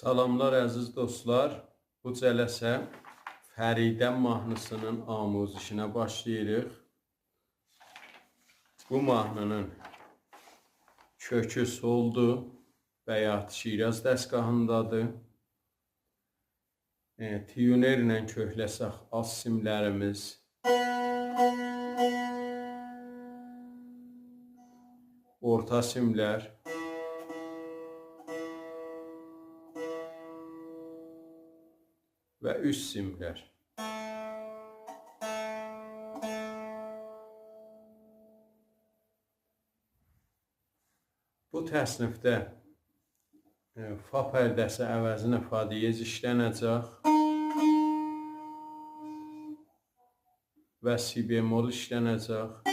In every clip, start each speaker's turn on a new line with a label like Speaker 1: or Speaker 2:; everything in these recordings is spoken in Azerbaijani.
Speaker 1: Salamlar əziz dostlar. Bu cələsə Fəridə mahnısının amuzişinə başlayırıq. Bu mahnının kökü soldur, Bəyat Şiraz dəstgahındadır. Tiyuner ilə kökləsək az simlərimiz. Orta simlər. Və üst simlər. Bu təsnifdə fa pərdəsi əvəzinə fa diyez işlənəcək və si bemol işlənəcək.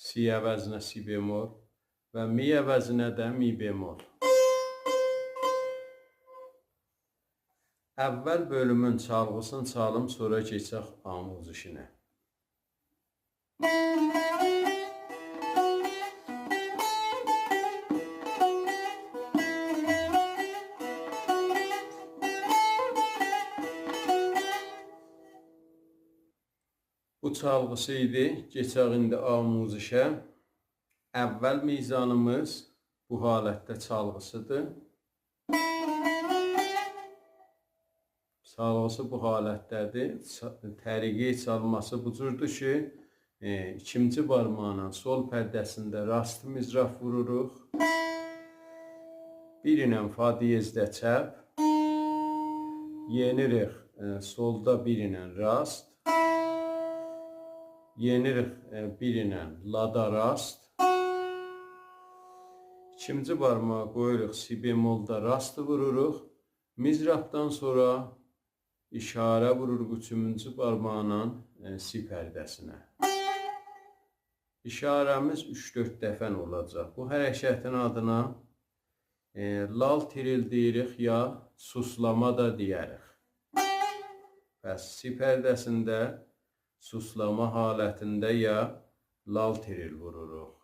Speaker 1: Si əvəzinə si bemol və mi əvəzinə də mi bemol. Əvvəl bölümün çalğısını çalım, sonra keçək amuzişinə. Bu çalğısı idi. Keçək indi amuzişə. Əvvəl mizanımız bu halətdə çalğısıdır. Çalğısı bu halətdədir. Təriqi çalması bu cürdür ki, ikinci barmağın sol pərdəsində rast mizraf vururuq. Bir ilə fa diyezdə çəp. Yenirik solda bir ilə rast. Yenirik bir ilə lada rast. İkinci barmağı qoyuruq si bemolda rastı vururuq. Mizrafdan sonra işarə vururuq üçüncü barmağın si pərdəsinə. İşarəmiz 3-4 dəfə olacaq. Bu hərəkətin adına lal tiril deyirik ya suslama da deyərik. Bəs si pərdəsində suslama halətində ya lal tiril vururuq.